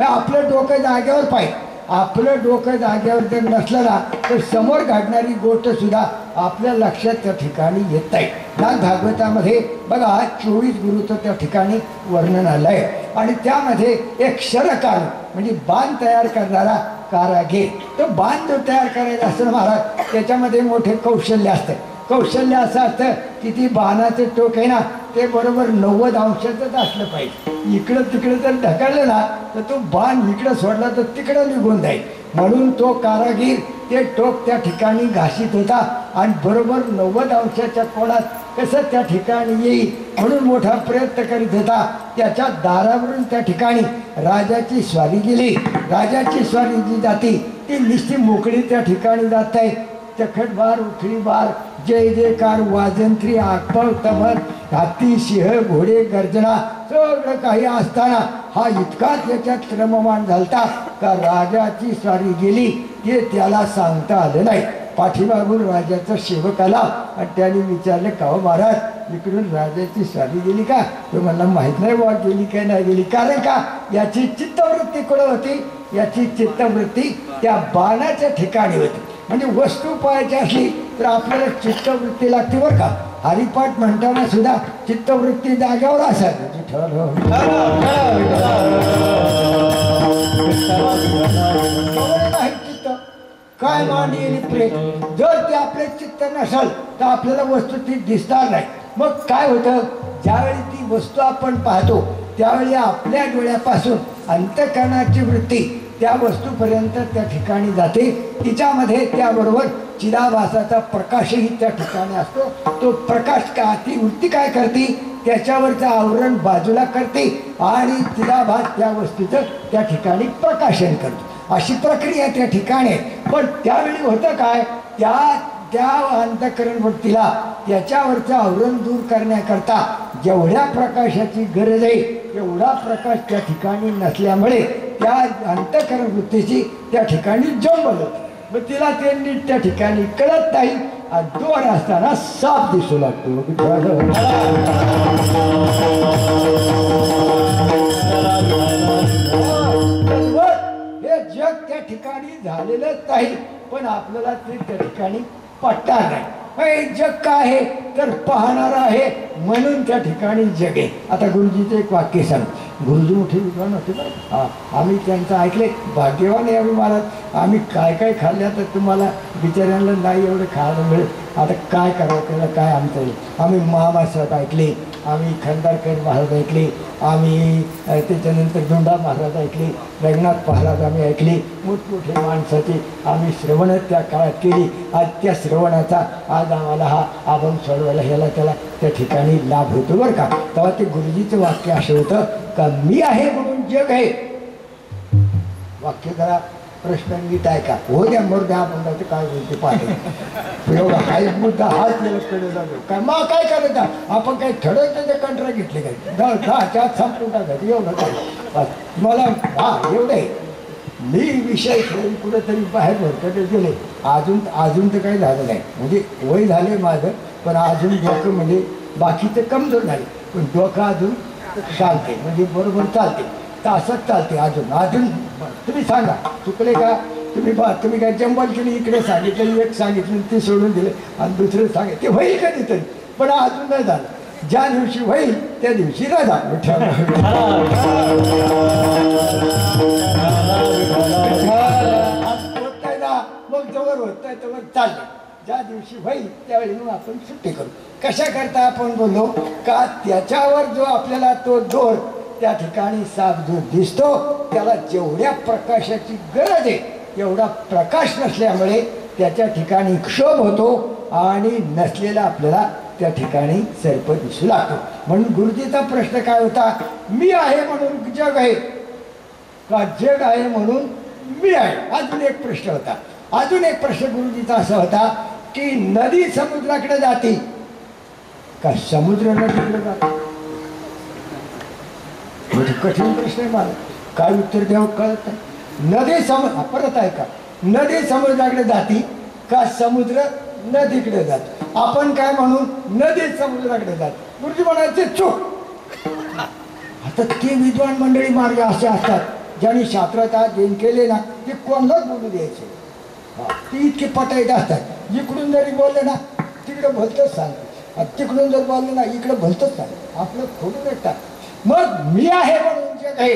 आपलं डोकं जागेवर पाहिजे. आपलं डोकं जागेवर जर नसलं ना तर समोर घडणारी गोष्ट सुद्धा आपल्या लक्षात त्या ठिकाणी येत आहे. या भागवतामध्ये बघा 24 गुरुचं त्या ठिकाणी वर्णन आलं आहे आणि त्यामध्ये एक शरकाल म्हणजे बाण तयार करणारा कारागीर. तो बाण जो तयार करायचा असतो महाराज त्याच्यामध्ये मोठे कौशल्य असतं. कौशल्य असं असतं की ती बाणाचं टोक आहे ना ते बरोबर 90 अंशाचंच असलं पाहिजे. इकडं तिकडं जर ढकललं ना तर तो बाण इकडं सोडला तर तिकडं निघून जाईल. म्हणून तो कारागीर ते टोक त्या ठिकाणी घासीत होता आणि बरोबर 90 अंशाच्या कोणात कसं त्या ठिकाणी येईल म्हणून मोठा प्रयत्न करीत होता. त्याच्या दारावरून त्या ठिकाणी राजाची स्वारी गेली. राजाची स्वारी जी जाती ती निश्चित मोकळी त्या ठिकाणी जात आहे. चखटबार उठळीबार जय जयकार वाजंत्री आगपाव तमन हाती सिंह घोडे गर्जना सगळं काही असताना हा इतका त्याच्यात रममान झालता का राजाची स्वारी गेली ते त्याला सांगता आलं नाही. पाठीमागून राजाचा सेवक आला आणि त्याने विचारले का हो महाराज इकडून राजाची स्वारी गेली का? तो मला माहीत नाही बा गेली काय नाही गेली. कारण का याची चित्तवृत्ती कुठं होती? याची चित्तवृत्ती त्या बाणाच्या ठिकाणी होती. म्हणजे वस्तू पाहायची असली तर आपल्याला चित्तवृत्ती लागते बरं का. हरिपाठ म्हणताना सुद्धा चित्तवृत्ती जाग्यावर असावी. नाही चित्त काय मांडी प्रेम जर ते आपले चित्त नसेल तर आपल्याला वस्तू ती दिसणार नाही. मग काय होतं ज्यावेळी ती वस्तू आपण पाहतो त्यावेळी आपल्या डोळ्यापासून अंतःकरणाची वृत्ती त्या वस्तूपर्यंत त्या ठिकाणी जाते. तिच्यामध्ये त्याबरोबर चिदाभासाचा प्रकाशही त्या ठिकाणी असतो. तो प्रकाश का ती वृत्ती काय करते त्याच्यावरचं आवरण बाजूला करते आणि चिदाभास त्या वस्तूचं त्या ठिकाणी प्रकाशन करतो. अशी प्रक्रिया त्या ठिकाणी. पण त्यावेळी होतं काय त्या अंतःकरण वृत्तीला त्याच्यावरचं आवरण दूर करण्याकरता जेवढ्या प्रकाशाची गरज आहे एवढा प्रकाश त्या ठिकाणी नसल्यामुळे त्या अंतःकरण वृत्तीची त्या ठिकाणी जंबल होते. मग तिला ते नीट त्या ठिकाणी कळत नाही. दोन असताना साप दिसू लागतो. हे जग त्या ठिकाणी झालेलंच नाही पण आपल्याला ते त्या ठिकाणी पटणार नाही. हे जग काय आहे तर पाहणार आहे म्हणून त्या ठिकाणी जग आहे. आता गुरुजीचं एक वाक्य सांग. गुरुजी मोठे विद्वान होते बरं. आम्ही त्यांचं ऐकले भाग्यवान आहे महाराज. आम्ही काय काय खाल्ल्या तर तुम्हाला बिचाऱ्यांना नाही एवढं खायला मिळेल. आता काय करावं त्याला काय आमचं आहे. आम्ही महामासात ऐकले, आम्ही खंडारकर महाराज ऐकले, आम्ही त्याच्यानंतर दोंडा महाराज ऐकले, रंगनाथ महाराज आम्ही ऐकले. मोठमोठे माणसाचे आम्ही श्रवण त्या काळात केली. आज त्या श्रवणाचा आज आम्हाला हा अभंग सोडवायला ह्याला त्याला त्या ठिकाणी लाभ होतो बरं का. तेव्हा ते गुरुजीचं वाक्य असं होतं का मी आहे म्हणून जग आहे. वाक्य जरा प्रश्नांगीत आहे का हो द्या मर द्या आपण काय बोलते पाहते एवढा हा एक मुद्दा हाच कडे जातो काय मग काय करायचं आपण काही ठरवतं ते कंट्रा घेतले काय दहा संपून टाकायचं एवढं काय मला हा एवढे मी विषय खेळून कुठेतरी बाहेर भरकडे गेले. अजून तर काही झालं नाही म्हणजे वय झाले माझं पण अजून डोकं म्हणजे बाकीचं कमजोर झाले पण डोकं अजून चालते म्हणजे बरोबर चालते तर असंच चालते. अजून तुम्ही सांगा चुकले का तुम्ही काय जंबल केली इकडे सांगितलं एक सांगितलं ते सोडून दिले आणि दुसरं सांगितलं ते होईल कधीतरी पण अजून नाही झालं. ज्या दिवशी होईल त्या दिवशी नाही झालं. मग जवळ होत नाही तवर चाललं. ज्या दिवशी होईल त्यावेळी मग आपण सुट्टी करू. कशा करता आपण बोललो का त्याच्यावर जो आपल्याला तो दोर त्या ठिकाणी साप जो दिसतो त्याला जेवढ्या प्रकाशाची गरज आहे एवढा प्रकाश नसल्यामुळे त्याच्या ठिकाणी क्षोभ होतो आणि नसलेला आपल्याला त्या ठिकाणी सर्प दिसू लागतो. म्हणून गुरुजीचा प्रश्न काय होता मी आहे म्हणून जग आहे का जग आहे म्हणून मी आहे. अजून एक प्रश्न होता. अजून एक प्रश्न गुरुजीचा असा होता की नदी समुद्राकडे जाते का समुद्र नदीकडे जाते. कठीण प्रश्न आहे मला काय उत्तर द्यावं कळत नाही. नदी समुद्र परत आहे का नदी समुद्राकडे जाती का समुद्र नदीकडे जात. आपण काय म्हणून नदी समुद्राकडे जात. गुरुजी म्हणायचे चूक. आता ते विद्वान मंडळी मार्ग असे असतात ज्यांनी शास्त्रात अध्ययन केले ना ते कोणालाच बोलू द्यायचे. ती इतकी पटाईत असतात. इकडून जरी बोलले ना तिकडे भलतंच सांगते, तिकडून जर बोलले ना इकडे भलतंच सांगते. आपलं खोडून येतात. मग मी आहे म्हणून जग आहे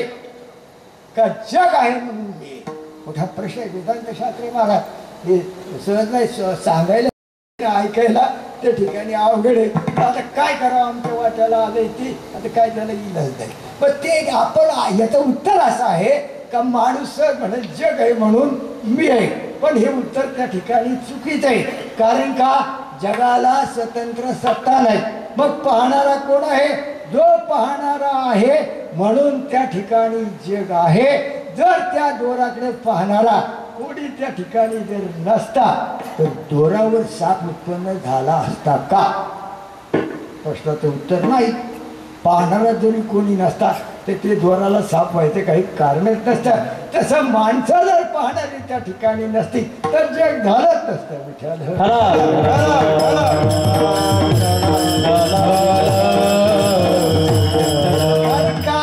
का जग आहे म्हणून मी? मोठा प्रश्न आहे. वेदांत शास्त्री महाराज हे सहज नाही सांगायला ऐकायला त्या ठिकाणी अवघड आहे. आता काय करावं, आमच्या वाट्याला आलंय ते आता काय झालं इलाज नाही. पण ते आपण याचं उत्तर असं आहे का माणूस म्हणत जग आहे म्हणून मी आहे. पण हे उत्तर त्या ठिकाणी चुकीचं आहे. कारण का जगाला स्वतंत्र सत्ता नाही. मग पाहणारा कोण आहे? जो पाहणारा आहे म्हणून त्या ठिकाणी जग आहे. जर त्या दोराकडे पाहणारा कोणी त्या ठिकाणी जर नसता तर दोरावर साप उत्पन्न झाला असता का? प्रश्नाचं उत्तर नाही. पाहणारा जरी कोणी नसता तर ते दोराला साप व्हायचं काही कारणच नसतं. तसं माणसं जर पाहणारी त्या ठिकाणी नसती तर जग झालंच नसतं. विठ्ठल कारण का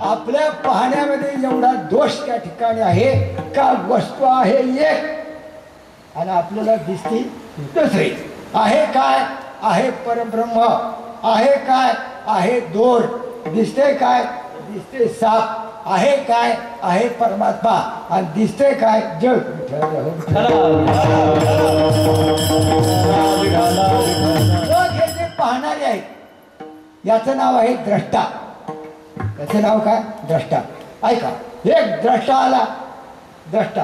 आपल्या पाहण्यामध्ये एवढा दोष त्या ठिकाणी आहे का वस्तू आहे एक आणि आपल्याला दिसती दुसरी. आहे काय? आहे परब्रह्म. आहे काय? आहे दोर. दिसते काय? दिसते साप. आहे काय? आहे परमात्मा. आणि दिसते काय? जग. जग हे जे पाहणारे आहेत याचं नाव आहे द्रष्टा. याचं नाव काय? द्रष्टा. ऐका, एक द्रष्टा आला. द्रष्टा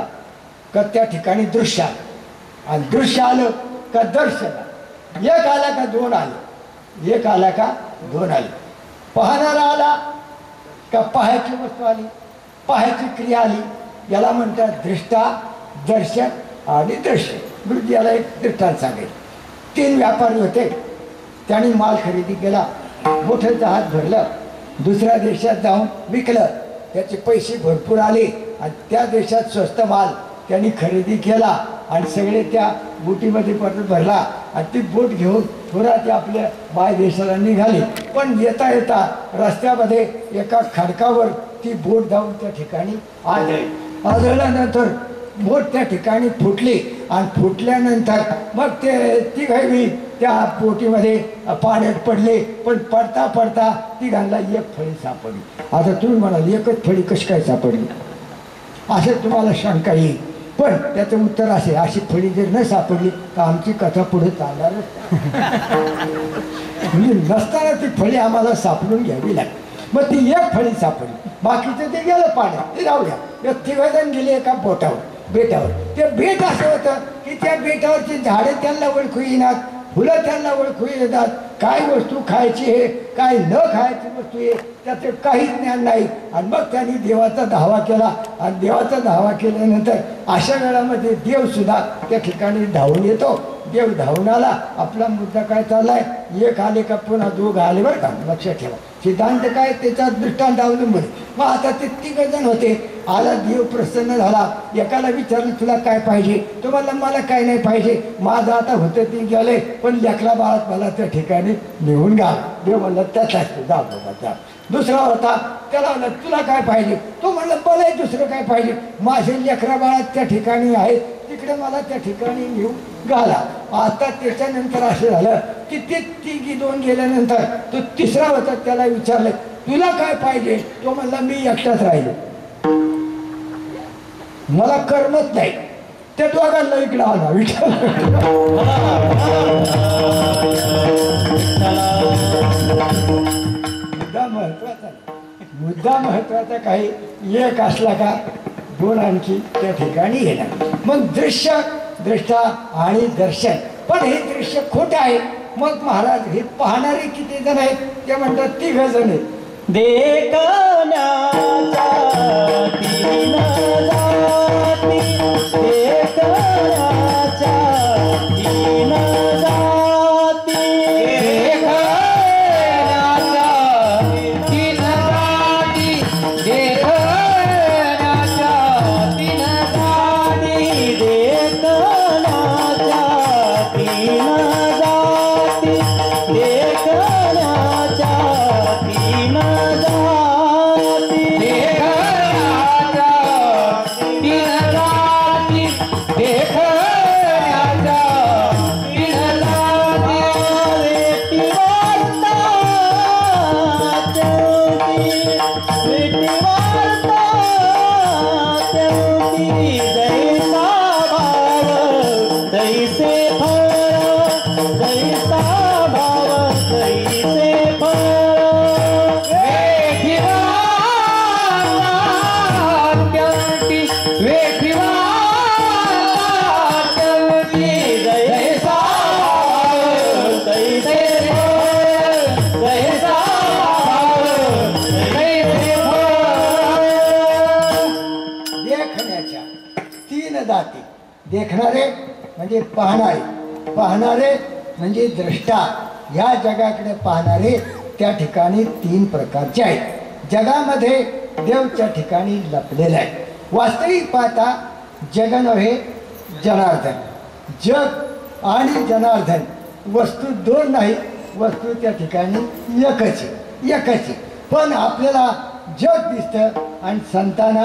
का त्या ठिकाणी दृश्य आलं आणि दृश्य आलं का दर्शन आलं. एक आला का दोन आले. एक आला का दोन आले. पाहणारा आला का पाहायची वस्तू आली. पाहायची क्रिया आली. याला म्हणतात दृष्टा, दर्शन आणि दृश्य. गुरुजी याला एक दृष्टांत सांगेल. 3 व्यापारी होते. त्यांनी माल खरेदी केला. मोठं जहाज भरलं. दुसऱ्या देशात जाऊन विकलं. त्याचे पैसे भरपूर आले आणि त्या देशात स्वस्त माल त्यांनी खरेदी केला आणि सगळे त्या बोटीमध्ये परत भरला आणि ती बोट घेऊन पुन्हा ते आपल्या बाय देशाला निघाली. पण येता येता रस्त्यामध्ये एका खडकावर ती बोट जाऊन त्या ठिकाणी आदळली. आदळल्यानंतर बोट त्या ठिकाणी फुटली आणि फुटल्यानंतर मग ते तिघांनी त्या बोटीमध्ये पाण्यात पडले. पण पडता पडता तिघांना एक फळी सापडली. आता तुम्ही म्हणाल एकच फळी कशी काय सापडली असं तुम्हाला शंका येईल. पण त्याचं उत्तर असे, अशी फळी जर न सापडली तर आमची कथा पुढे चालणारच. म्हणजे नसताना ती फळी आम्हाला सापडून घ्यावी लागली. मग ती एक फळी सापडली. बाकीचं ते गेलं पाण्यात. ते जाऊ द्या. तिघजण गेले एका बेटावर. ते बेट असं होतं की त्या बेटावरची झाडे त्यांना ओळखू येणार, फुलं त्यांना ओळखू येतात. काय वस्तू खायची आहे, काय न खायची वस्तू आहे त्याचं काहीच ज्ञान नाही. आणि मग त्यांनी देवाचा धावा केला आणि देवाचा धावा केल्यानंतर अशा वेळामध्ये देवसुद्धा त्या ठिकाणी धावून येतो. देव धावून आला. आपला मुद्दा काय चाललाय? एक आले का पुन्हा दोघं आले. बरं का, लक्षात ठेवा. सिद्धांत काय त्याचा दृष्टांत अवलंबून. मग आता ते 3 जण होते. आला देव प्रसन्न झाला. एकाला विचारलं तुला काय पाहिजे? तो म्हणला मला काय नाही पाहिजे. माझं आता होतं ते गेले पण लेकरा बाळात मला त्या ठिकाणी निघून घ्या. देव म्हणलं त्याचाच जा बाबा जा. दुसरा होता. त्याला म्हणलं तुला काय पाहिजे? तो म्हणलं मलाही दुसरं काय पाहिजे. माझे लेकरा बाळात त्या ठिकाणी आहेत तिकडे मला त्या ठिकाणी घेऊन घाला. आता त्याच्यानंतर असं झालं की ते तिघी 2 गेल्यानंतर तो तिसरा होता. त्याला विचारलं तुला काय पाहिजे? तो म्हणला मी एकटाच राहिलो, मला करमत नाही. त्या दोघांना इकडे आला. मुद्दा महत्वाचा काही एक असला का 2 आणखी त्या ठिकाणी येणार. मग दृश्य, दृष्टा आणि दर्शन. पण हे दृश्य खोटं आहे. मग महाराज हे पाहणारे किती जण आहेत? ते म्हणतात 3 जण आहेत. देखण्याच्या 3 जाती, देखण्याच्या 3 जाती, देखण्याच्या 3 जाती, देखण्याच्या 3 जाती, देखण्याच्या 3 जाती, देखण्याच्या 3 जाती, देखण्याच्या जाती. देखणारे म्हणजे पाहणारे, पाहणारे म्हणजे द्रष्टा. या जगाकडे पाहणारे त्या ठिकाणी 3 प्रकारचे आहेत. जगामध्ये देव त्या ठिकाणी लपलेला आहे. वास्तविक पाहता जग नव्हे जनार्दन. जग आणि जनार्दन वस्तू 2 नाही, वस्तू त्या ठिकाणी एकच आहे, एकच आहे. पण आपल्याला जग दिसतं आणि संतांना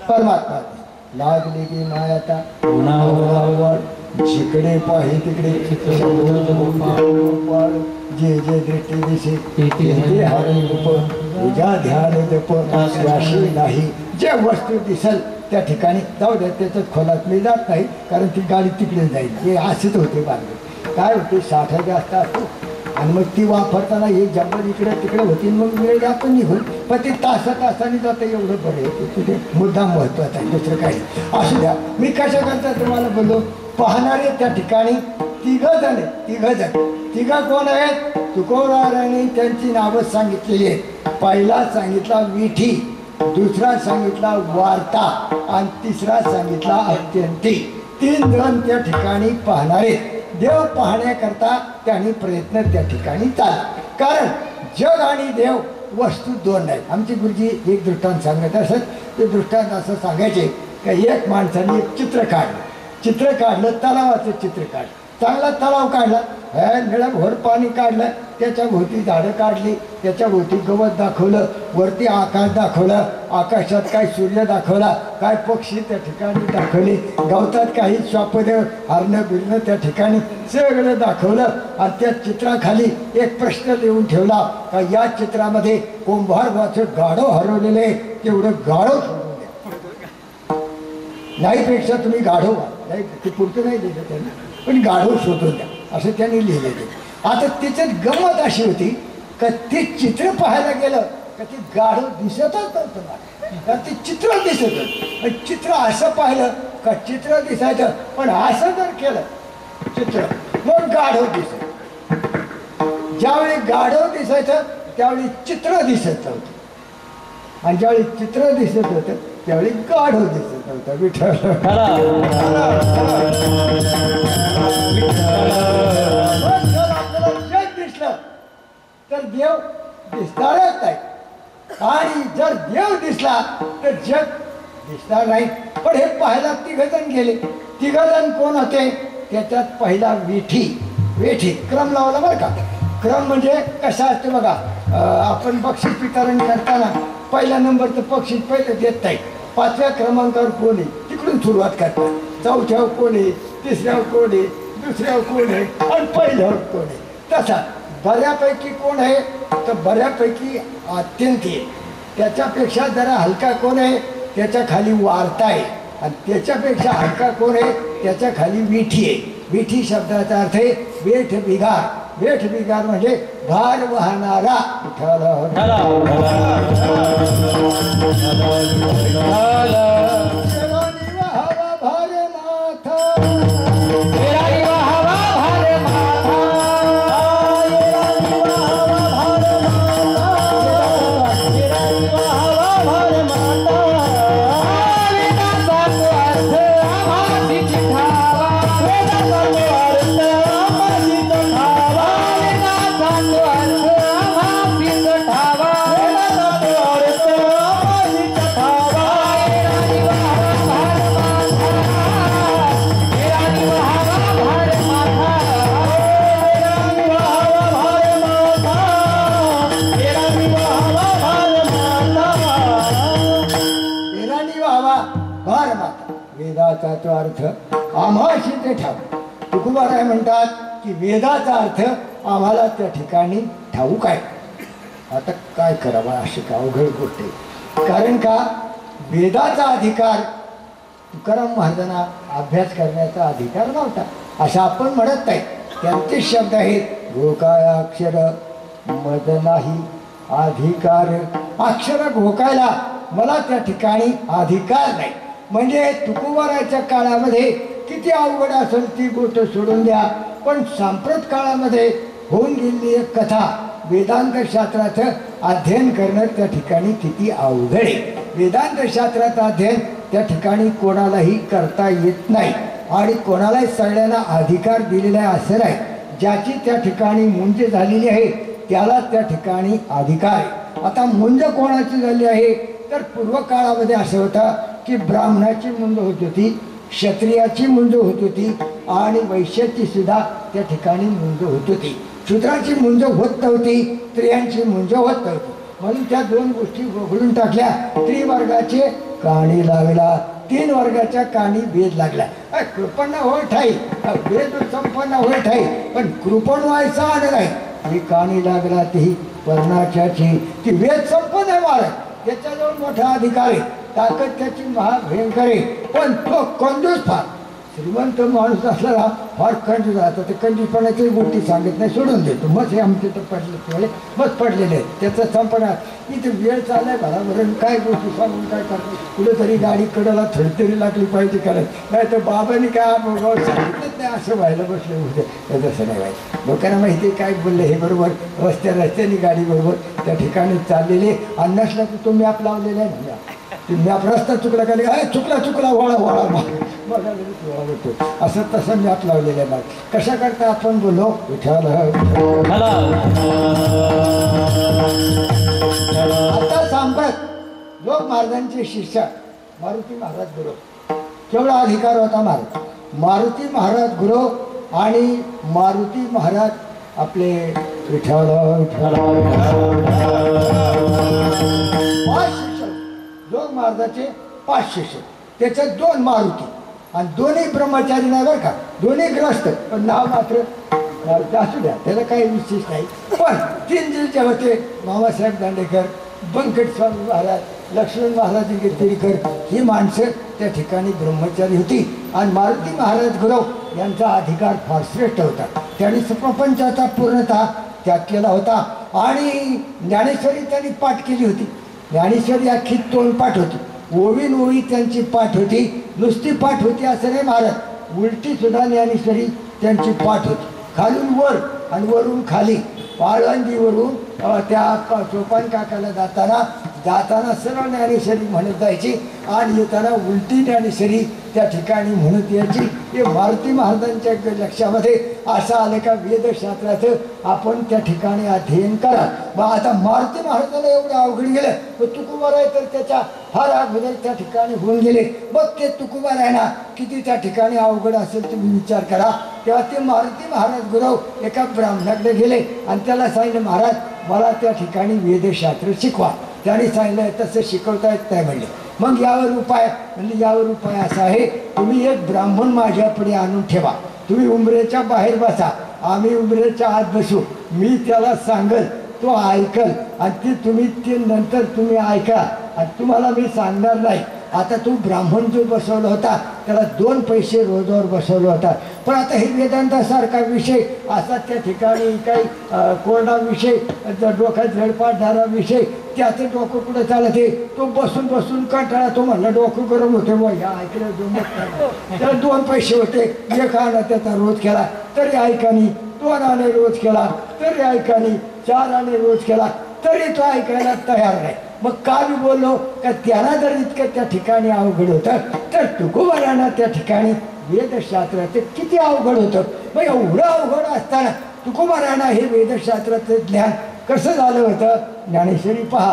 परमात्मा दिसतं. लागली की मायाता जिकडे पाहि तिकडे जे जे दृष्टी दिसे ते हरे रूप तुझ्या ध्यान जप राशी नाही. जे वस्तू दिसल त्या ठिकाणी जाऊ द्या, त्याच्यात खोलात मी जात नाही, कारण ती गाडी तिकडे जाईल. हे असेच होते बांधले. काय होते, साठा जास्त असतो आणि मग ती वापरताना हे जंगल इकडे तिकडे होती, मग वेळ जातो निघून. पण ती तासाने जातं, एवढं बरं होतं. तिथे मुद्दा महत्त्वाचा आहे, दुसरं काही असू द्या. मी कशा करता तुम्हाला बोललो, पाहणारे त्या ठिकाणी 3 जण आहेत. 3 जण. 3 कोण आहेत? तुकोबाराने त्यांची नावं सांगितलेली आहेत. पहिला सांगितला विठी, दुसरा सांगितला वार्ता आणि तिसरा सांगितला अत्यंती. 3 जण त्या ठिकाणी पाहणारे. देव पाहण्याकरता त्यांनी प्रयत्न त्या ठिकाणी चालला. कारण जग आणि देव वस्तू 2 आहेत. आमचे गुरुजी एक दृष्टांत सांगत असत. ते दृष्टांत असं सांगायचे की एक माणसाने एक चित्र काढलं. चित्र काढलं, तलावाचं चित्र काढलं. चांगला तलाव काढला, निळभोर पाणी काढलं, त्याच्या भोवती झाडं काढली, त्याच्या भोवती गवत दाखवलं, वरती आकाश दाखवलं, आकाशात काय सूर्य दाखवला, काय पक्षी त्या ठिकाणी दाखवले, गवतात काही श्वापदं हरणं बिरणं त्या ठिकाणी सगळं दाखवलं. आणि त्या चित्राखाली एक प्रश्न लिहून ठेवला का या चित्रामध्ये कुंभारवाचं गाढव हरवलेलं आहे, तेवढं गाढव सोडून द्या. नाहीपेक्षा तुम्ही गाढव व्हा. नाही ते पुरतं नाही दिलं त्यांनी, पण गाढव शोधून द्या असं त्यांनी लिहिलेलं. आता त्याच्यात गंमत अशी होती का ते चित्र पाहायला गेलं का ते गाढव दिसतच नव्हतं मला, कारण ते चित्र दिसत होतं. चित्र असं पाहिलं का चित्र दिसायचं, पण असं जर केलं चित्र मग गाढव दिसत. ज्यावेळी गाढव दिसायचं त्यावेळी चित्र दिसत नव्हतं, आणि ज्यावेळी चित्र दिसत होतं त्यावेळी गाढव दिसत नव्हतं. विठ्ठल आपल्याला जग दिसलं तर देव दिसणारच नाही, आणि जर देव दिसला तर जग दिसणार नाही. पण हे पाहायला 3 जण गेले. 3 जण कोण होते? त्याच्यात पहिला विठी. वेठी क्रम लावला बरं का. क्रम म्हणजे कसा असतो बघा, आपण बक्षीस वितरण करताना पहिल्या नंबरचं बक्षीस पहिलं देत नाही. 5व्या क्रमांकावर कोण आहे तिकडून सुरुवात करतात. 4थ्यावर कोण आहे, 3ऱ्यावर कोण आहे, 2ऱ्यावर कोण आहे, आणि पहिल्यावर कोण आहे. तसा बऱ्यापैकी कोण आहे तर बऱ्यापैकी अत्यंत आहे. त्याच्यापेक्षा जरा हलका कोण आहे, त्याच्या खाली वार्ता आहे. आणि त्याच्यापेक्षा हलका कोण आहे, त्याच्या खाली विठी आहे. विठी शब्दाचा अर्थ आहे वेठ बिगार. वेठ बिगार म्हणजे भार वाहणारा. वेदाचा तो अर्थ आम्हाशी ते ठाऊक. तुकोबाराय म्हणतात की वेदाचा अर्थ आम्हाला त्या ठिकाणी ठाऊक आहे. आता काय करावं अशी का अवघड गोष्ट आहे. कारण का वेदाचा अधिकार तुकाराम महाराजांना अभ्यास करण्याचा अधिकार नव्हता असं आपण म्हणत नाही. त्यांचे शब्द आहेत घोकाय अक्षर मद नाही अधिकार. अक्षर घोकायला मला त्या ठिकाणी अधिकार नाही. म्हणजे तुकोबाराच्या काळामध्ये किती अवघड असेल ती गोष्ट सोडून द्या, पण सांप्रत काळामध्ये होऊन गेलेली एक कथा वेदांत शास्त्राचं अध्ययन करणं त्या ठिकाणी किती अवघड आहे. वेदांत शास्त्राचं अध्ययन त्या ठिकाणी कोणालाही करता येत नाही आणि कोणालाही सगळ्यांना अधिकार दिलेला आहे असं नाही. ज्याची त्या ठिकाणी मुंज झालेली आहे त्याला त्या ठिकाणी अधिकार आहे. आता मुंज कोणाची झाली आहे तर पूर्व काळामध्ये असं होतं की ब्राह्मणाची मुंज होत होती, क्षत्रियाची मुंज होत होती आणि वैश्याची सुद्धा त्या ठिकाणी मुंज होत होती. शूद्राची मुंज होत नव्हती, स्त्रियांची मुंज होत नव्हती. म्हणून त्या दोन गोष्टी वगळून टाकल्या. त्रिवर्गाचे काणी लागला, 3 वर्गाच्या काणी वेद लागला. कृपण होय ठाई, वेद संपन्न होय ठाई, पण कृपण व्हायचा आलं नाही. ती काणी लागला ती वर्णाच्याची, ती वेद संपन्न आहे महाराज. त्याच्याजवळ मोठा अधिकार आहे, ताकद त्याची महाभयंकर आहे, पण तो कंजूस फार. श्रीमंत माणूस असला फार कंजूस राहतो. ते कंजूसपणाची गोष्टी सांगत नाही, सोडून देतो. मग हे आमचे तर पडले मग पडलेले आहेत. त्याचं संपणार इथे वेळ चाललाय बरोबर. काय गोष्टी सांगून काय करतो. कुठेतरी गाडी कडेला थडतरी लागली पाहिजे करत, नाही तर बाबांनी काय सांगितलंच नाही असं व्हायला बसले होते. तसं नाही व्हायचं. लोकांना माहिती काय बोलले हे बरोबर. रस्त्याने गाडी बरोबर त्या ठिकाणी चाललेली आणि नसला तर तो मॅप लावलेला आहे ना. मॅप रस्ता चुकला का चुकला वळा होतो असं तसं मॅप लावलेलं आहे. कशा करता आपण बोललो विठ्ठल. आता सांगत लोक महाराजांचे शिष्य मारुती महाराज गुरु. केवढा अधिकार होता महाराज. मारुती महाराज गुरु आणि मारुती महाराज आपले विठ्ठल लोक महाराजाचे 5 शिष्य. त्याच्यात 2 मारुती आणि दोन्ही ब्रह्मचारी नाही बरं का, दोन्ही ग्रस्त, पण नाव मात्र असू द्या, त्याला काही विशेष नाही. पण 3 जे होते मामासाहेब दांडेकर, बंकट स्वामी महाराज, लक्ष्मण महाराज गिरतीकर, ही माणसं त्या ठिकाणी ब्रह्मचारी होती. आणि मारुती महाराज गुरव यांचा अधिकार फार श्रेष्ठ होता. त्यांनी प्रपंचाचा पूर्णतः त्याग केला होता. आणि ज्ञानेश्वरी त्यांनी पाठ केली होती. ज्ञानेश्वरी अख्खी तोंडपाठ होती, ओवीन ओवी त्यांची पाठ होती. नुसती पाठ होती असं नाही महाराज, उलटी सुद्धा ज्ञानेश्वरी त्यांची पाठ होती. खालून वर आणि वरून खाली. पाळंदीवरून त्या सोपान काकाला जाताना सरळ ज्ञानेश्वरी म्हणत जायची आणि येताना उलटी ज्ञानेश्वरी त्या ठिकाणी म्हणत यायची. हे मारुती महाराजांच्या लक्षामध्ये असं आलं का वेदशास्त्राचं आपण त्या ठिकाणी अध्ययन करा. मग आता मारुती महाराजाला एवढं अवघड गेलं, तर तुकोबार आहे तर त्याच्या फार अगोदर त्या ठिकाणी होऊन गेले. मग ते तुकोबार आहे ना किती त्या ठिकाणी अवघड असेल तुम्ही विचार करा. तेव्हा ते मारुती महाराज गुरव एका ब्राह्मणाकडे गेले आणि त्याला सांगितलं महाराज मला त्या ठिकाणी वेदशास्त्र शिकवा. त्याने सांगितलं तसं शिकवता येत नाही म्हणले. मग यावर उपाय म्हणजे यावर उपाय असा आहे, तुम्ही एक ब्राह्मण माझ्यापुढे आणून ठेवा. तुम्ही उंबरेच्या बाहेर बसा, आम्ही उंबरेच्या आत बसू. मी त्याला सांगल, तो ऐकल आणि ते नंतर तुम्ही ऐका आणि तुम्हाला मी सांगणार नाही. आता तो ब्राह्मण जो बसवला होता त्याला 2 पैसे रोजावर बसवला होता. पण आता हे वेदांतासारखा विषय असा त्या ठिकाणी काही कोरडा विषय, डोक्यात झडपाटणारा विषय, त्याचं डोकं कुठं चालत आहे. तो बसून कंटाळा. तो म्हणला डोकं गरम होते व ह्या ऐकलं त्याला 2 पैसे होते. 1 आना त्याचा रोज केला तरी ऐकानी, 2 आणे रोज केला तरी ऐकानी, 4 आणे रोज केला तरी तो ऐकायला तयार नाही. मग का मी बोललो का त्यांना जर इतकं त्या ठिकाणी अवघड होतं तर तुकोबारांना त्या ठिकाणी वेदशास्त्राचं किती अवघड होतं. मग एवढं अवघड असताना तुकोबारांना हे वेदशास्त्राचं ज्ञान कसं झालं होतं. ज्ञानेश्वरी पहा.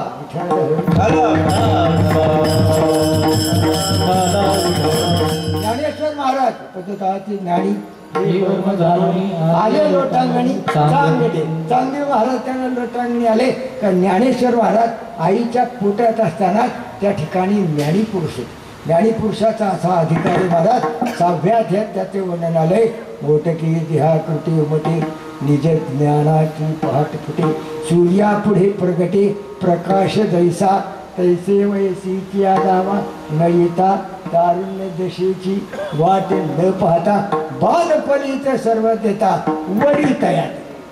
ज्ञानेश्वर महाराज पद्धती ज्ञानी आले लोटांगणी चांगदेव महाराज त्यांना लोटांगणी आले का ज्ञानेश्वर महाराज आईच्या पोटात असताना त्या ठिकाणी ज्ञानी पुरुष होते. ज्ञानी पुरुषाचा असा अधिकारी महाराज 6व्या अध्यायात त्याचे वर्णन आले. मोटकी देहा कृती उमटे निज ज्ञानाची पहाट फुटे सूर्या पुढे प्रगटे प्रकाश जैसा तैसे वयसीची आदावा न येता तारुण्य दशेची वाट न पाहता बालपणीच सर्व देता वडील तयार.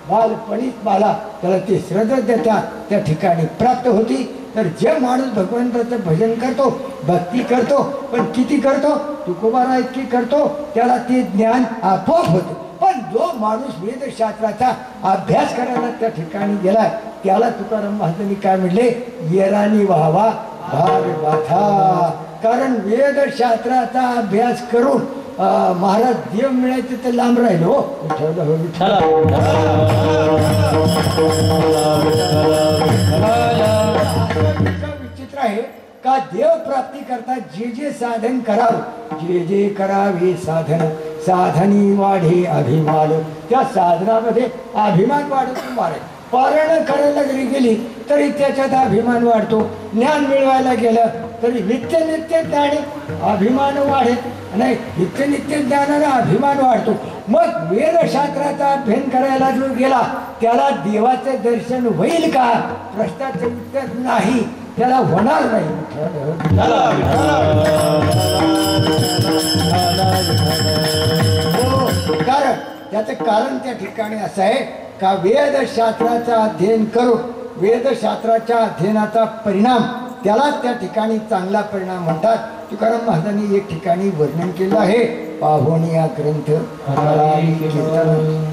बालपणीच मला त्याला ती श्रद्धा त्या ठिकाणी प्राप्त होती. तर जे माणूस भगवंताचं भजन करतो, भक्ती करतो, पण किती करतो तुकोबारा इतकी करतो त्याला ते ज्ञान आपोआप होतं. पण जो माणूस वेदशास्त्राचा अभ्यास करायला त्या ठिकाणी गेला त्याला तुकाराम महाराजांनी काय म्हणले, येरानी व्हावा भार बाथा. कारण वेदशास्त्राचा अभ्यास करून महाराज देव मिळायचे तर लांब राहिलो हो. विठ्ठल हो, विठ्ठल. इतकं विचित्र आहे का देव प्राप्ती करता जे जे साधन करावं, जे जे करावे साधन, साधनी वाढे अभिमान. त्या साधनामध्ये अभिमान वाढतो महाराज. पारायण करायला जरी गेली तरी त्याच्यात अभिमान वाढतो. ज्ञान मिळवायला गेलं तरी नित्य नित्य ज्ञाने अभिमान वाढेल. नाही, नित्य नित्य ज्ञानाला अभिमान वाढतो. मग वेदशास्त्राचा अध्ययन करायला जो गेला त्याला देवाचं दर्शन होईल का? प्रश्नाचं उत्तर नाही, त्याला होणार नाही. हो, कारण त्याचं कारण त्या ठिकाणी असं आहे का वेदशास्त्राचं अध्ययन करून वेदशास्त्राच्या अध्ययनाचा परिणाम त्याला त्या ठिकाणी चांगला परिणाम म्हणतात. तुकाराम महाराजांनी एक ठिकाणी वर्णन केलं आहे. पाहुणिया ग्रंथ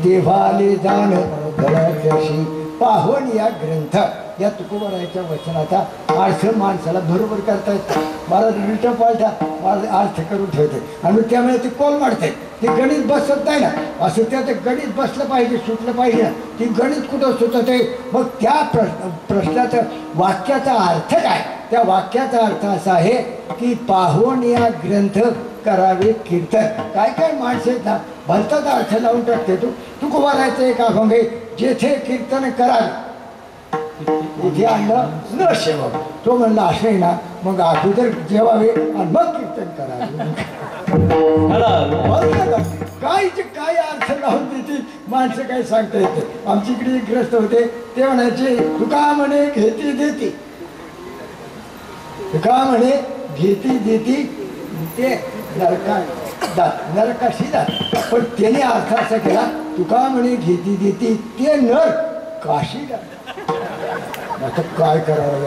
देवाले जाण गळ्याशी. पाहुण या ग्रंथ या तुकोबारायच्या वचनाचा अर्थ माणसाला बरोबर करतायत. महाराज उलटा पालटा महाराज अर्थ करून ठेवते आणि त्यामुळे ते कोल मारते. ते गणित बसत नाही ना, असं त्याचं गणित बसलं पाहिजे, सुटलं पाहिजे ना. ती गणित कुठं सुटत आहे? मग त्या प्रश्नाचं वाक्याचा अर्थ काय? त्या वाक्याचा अर्थ असा आहे की पाहून या ग्रंथ करावे कीर्तन. काय काय माणसं आहेत ना भलताच अर्थ लावून टाकते. तुकोबारायचं एक अभंग आहे, जेथे कीर्तन करावे इथे आणलं न शेवा. तो म्हणला असं आहे ना, मग अगोदर जेवावे आणि मग कीर्तन करावे. काय काय अर्थ लावून देते माणसं, काय सांगता येते. आमच्याकडे एक ग्रस्त होते, ते म्हणायचे तुका म्हणे घेती देती, तुका म्हणे घेती देती ते नरकाशी जात. पण त्याने अर्थ असा केला, तुका म्हणे घेती देती ते नर काशी जात. आता काय करावं?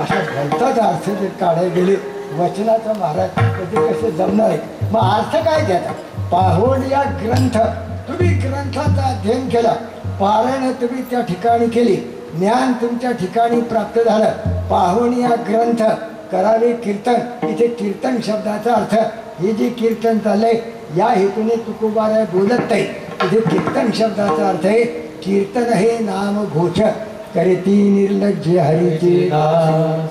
अशा भलताच अर्थ जर काढायला गेले वचनाचा महाराज कधी कसे जमणार आहे. मग अर्थ काय घ्यायचा? पाहोण या ग्रंथ, तुम्ही ग्रंथाचा अध्ययन केला, पारायण तुम्ही त्या ठिकाणी केली, ज्ञान तुमच्या ठिकाणी प्राप्त झालं. पाहोण या ग्रंथ करावे कीर्तन. इथे कीर्तन शब्दाचा अर्थ हे जे कीर्तन चाललंय या हेतूने तुकोबाराय बोलत नाही. इथे कीर्तन शब्दाचा अर्थ आहे कीर्तन हे नाम घोष करेती निर्लज्ज हरीचे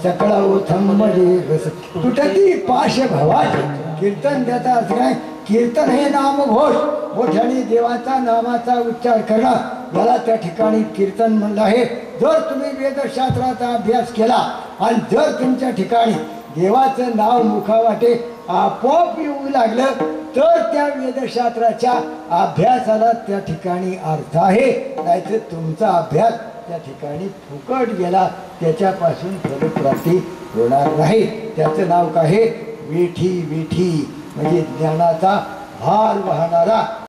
सकळ ओथम रस तुटती पाश भवाचे. कीर्तन त्याचा अर्थ काय? कीर्तन हे नाम घोष, मोठ्याने देवाचा नामाचा उच्चार करणं याला त्या ठिकाणी कीर्तन म्हणलं आहे. जर तुम्ही वेदशास्त्राचा अभ्यास केला आणि जर तुमच्या ठिकाणी देवाचं नाव मुखावाटे आपोआप येऊ लागलं तर त्या वेदशास्त्राच्या अभ्यासाला त्या ठिकाणी अर्थ आहे. नाहीतर तुमचा अभ्यास त्या ठिकाणी फुकट गेला, त्याच्यापासून फलप्राप्ती होणार नाही. त्याचं नाव काय आहे? विठी. विठी म्हणजे ज्ञानाचा भार वाहणारा